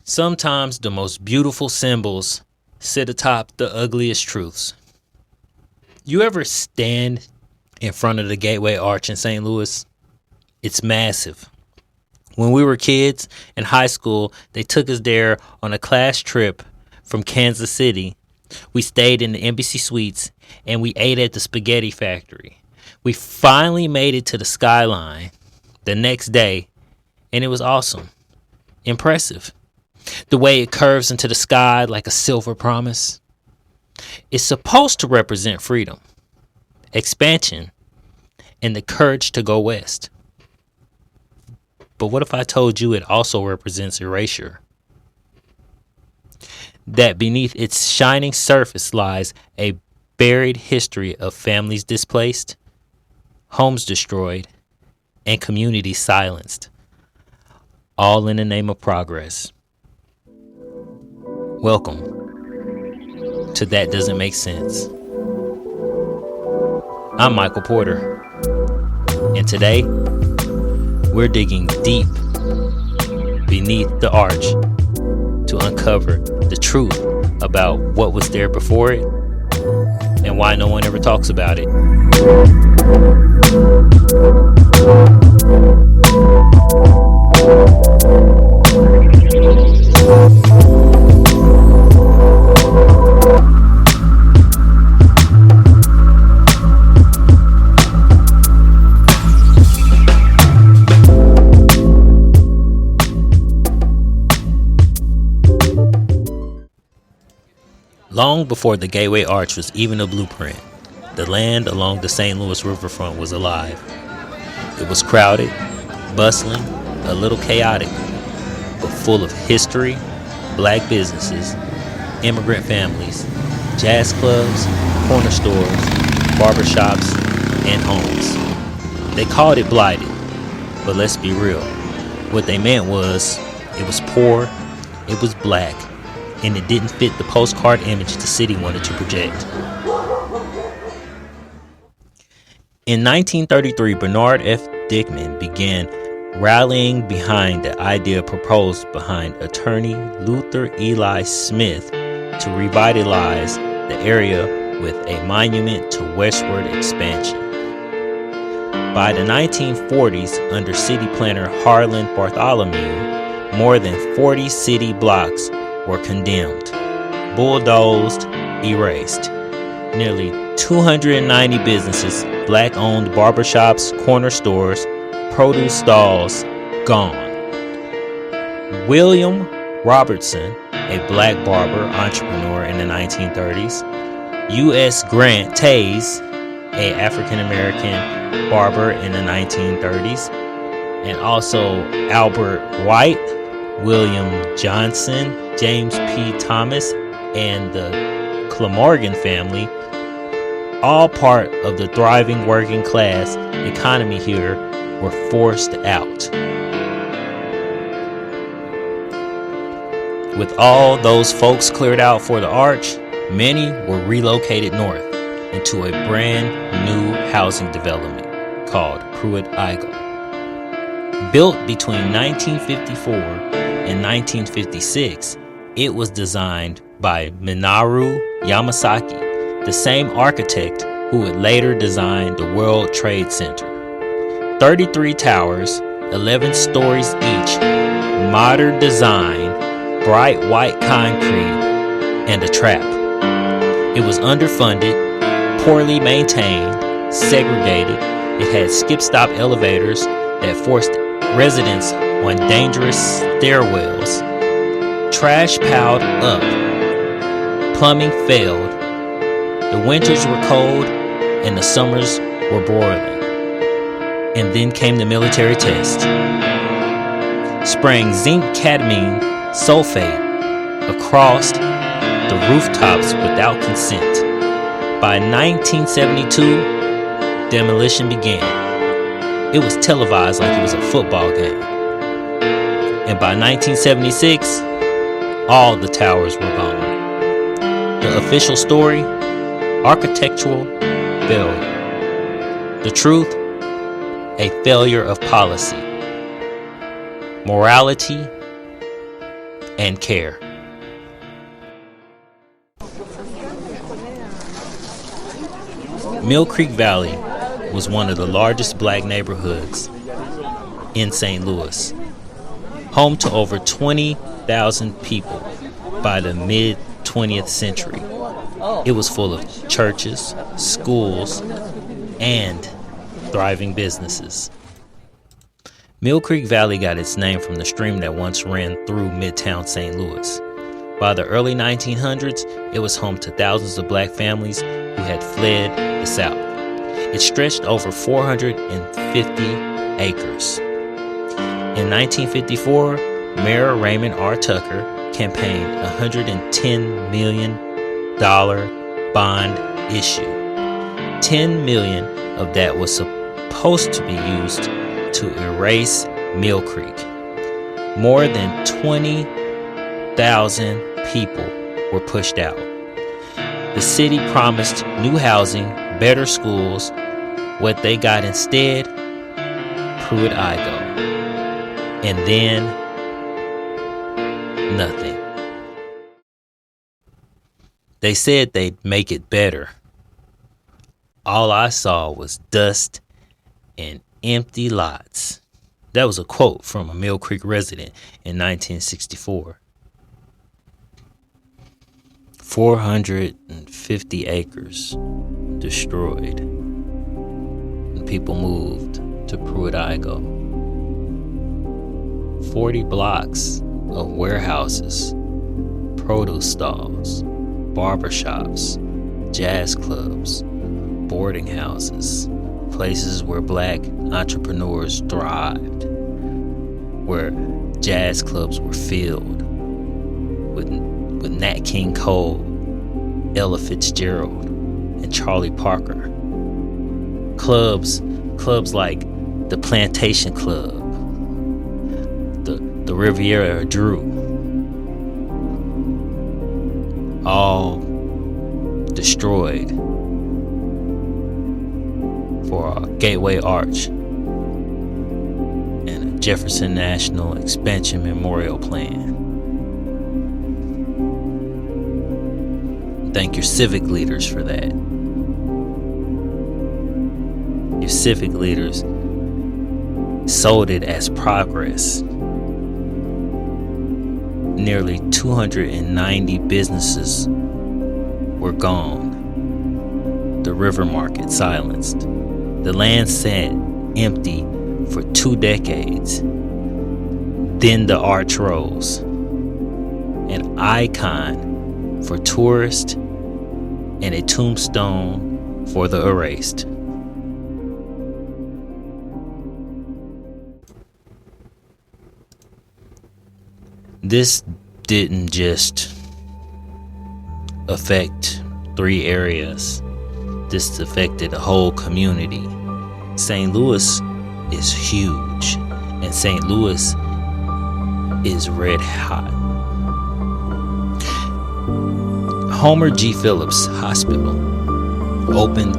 Sometimes the most beautiful symbols sit atop the ugliest truths. You ever stand in front of the Gateway Arch in St. Louis? It's massive. When we were kids in high school, they took us there on a class trip from Kansas City. We stayed in the Embassy Suites and we ate at the Spaghetti Factory. We finally made it to the skyline the next day, and it was awesome. Impressive. The way it curves into the sky like a silver promise. It's supposed to represent freedom, expansion, and the courage to go west. But what if I told you it also represents erasure? That beneath its shining surface lies a buried history of families displaced, homes destroyed, and communities silenced, all in the name of progress. Welcome to That Doesn't Make Sense. I'm Michael Porter, and today we're digging deep beneath the arch to uncover the truth about what was there before it and why no one ever talks about it. Long before the Gateway Arch was even a blueprint, the land along the St. Louis riverfront was alive. It was crowded, bustling, a little chaotic, but full of history, black businesses, immigrant families, jazz clubs, corner stores, barbershops, and homes. They called it blighted, but let's be real. What they meant was, it was poor, it was black, and it didn't fit the postcard image the city wanted to project. In 1933, Bernard F. Dickman began rallying behind the idea proposed behind attorney Luther Eli Smith to revitalize the area with a monument to westward expansion. By the 1940s, under city planner Harlan Bartholomew, more than 40 city blocks were condemned, bulldozed, erased. Nearly 290 businesses, black-owned barbershops, corner stores, produce stalls, gone. William Robertson, a black barber entrepreneur in the 1930s, U.S. Grant Taze, a African-American barber in the 1930s, and also Albert White, William Johnson, James P. Thomas, and the Clamorgan family, all part of the thriving working class economy here, were forced out. With all those folks cleared out for the arch, many were relocated north into a brand new housing development called Pruitt-Igoe. Built between 1954 and 1956, it was designed by Minoru Yamasaki, the same architect who would later design the World Trade Center. 33 towers, 11 stories each, modern design, bright white concrete, and a trap. It was underfunded, poorly maintained, segregated. It had skip-stop elevators that forced residents on dangerous stairwells. Trash piled up. Plumbing failed. The winters were cold and the summers were broiling. And then came the military test. Spraying zinc cadmium sulfate across the rooftops without consent. By 1972, demolition began. It was televised like it was a football game. And by 1976, all the towers were gone. The official story, architectural failure. The truth, a failure of policy. Morality, and care. Mill Creek Valley was one of the largest black neighborhoods in St. Louis, home to over 20,000 people by the mid-20th century. It was full of churches, schools, and thriving businesses. Mill Creek Valley got its name from the stream that once ran through Midtown St. Louis. By the early 1900s, it was home to thousands of black families who had fled the South. It stretched over 450 acres. In 1954, Mayor Raymond R. Tucker campaigned a $110 million bond issue. $10 million of that was supposed to be used to erase Mill Creek. More than 20,000 people were pushed out. The city promised new housing, better schools. What they got instead? Pruitt-Igoe. And then nothing. They said they'd make it better. All I saw was dust and empty lots. That was a quote from a Mill Creek resident in 1964. 450 acres destroyed. And people moved to Pruitt-Igoe. 40 blocks of warehouses, produce stalls, barbershops, jazz clubs, boarding houses, places where black entrepreneurs thrived, where jazz clubs were filled with Nat King Cole, Ella Fitzgerald, and Charlie Parker. Clubs like the Plantation Club, the Riviera Drew, all destroyed for a Gateway Arch and a Jefferson National Expansion Memorial Plan. Thank your civic leaders for that. Your civic leaders sold it as progress. Nearly 290 businesses were gone. The river market silenced. The land sat empty for 2 decades. Then the arch rose, an icon for tourists and a tombstone for the erased. This didn't just affect 3 areas. This affected a whole community. St. Louis is huge, and St. Louis is red hot. Homer G. Phillips Hospital opened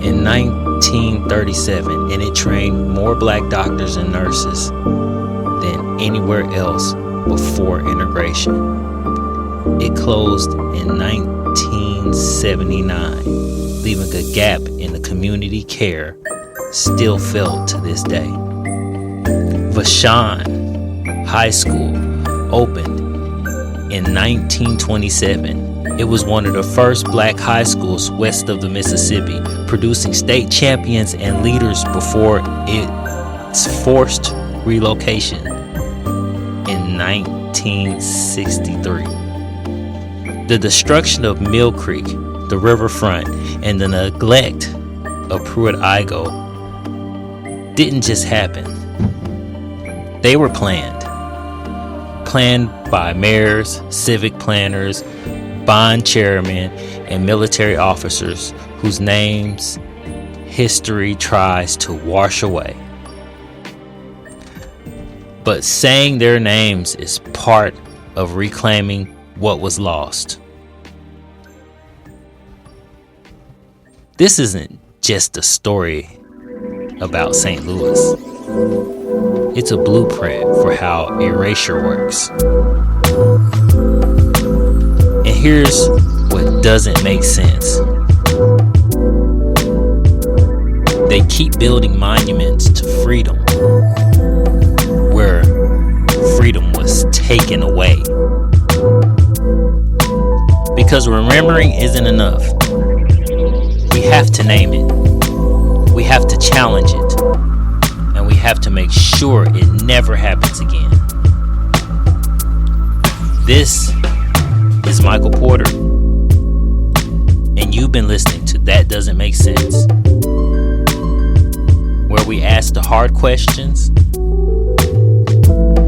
in 1937, and it trained more black doctors and nurses than anywhere else before integration. It closed in 1979, leaving a gap in the community care still felt to this day. Vashon High School opened in 1927. It was one of the first black high schools west of the Mississippi, producing state champions and leaders before its forced relocation in 1963. The destruction of Mill Creek, the riverfront, and the neglect of Pruitt-Igoe didn't just happen. They were planned by mayors, civic planners, bond chairmen, and military officers whose names history tries to wash away. But saying their names is part of reclaiming what was lost. This isn't just a story about St. Louis. It's a blueprint for how Erasure works. here's what doesn't make sense. They keep building monuments to freedom where freedom was taken away. Because remembering isn't enough. We have to name it. We have to challenge it. And we have to make sure it never happens again. This is Michael Porter, and you've been listening to That Doesn't Make Sense, where we ask the hard questions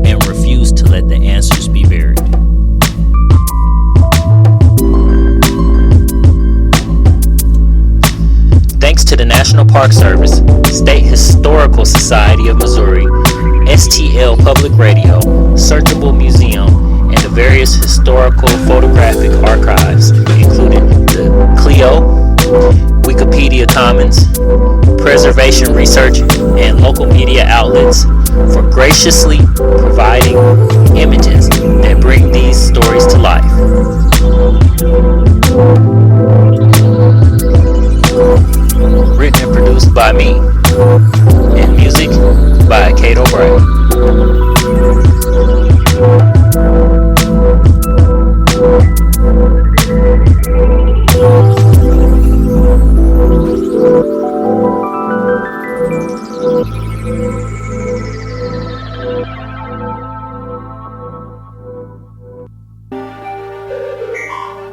and refuse to let the answers be buried. Thanks to the National Park Service, State Historical Society of Missouri, STL Public Radio, Searchable Museum, and the various historical photographic archives, including the Clio, Wikipedia Commons, Preservation Research, and local media outlets for graciously providing images that bring these stories to life. Written and produced by me, and music by Kate O'Brien.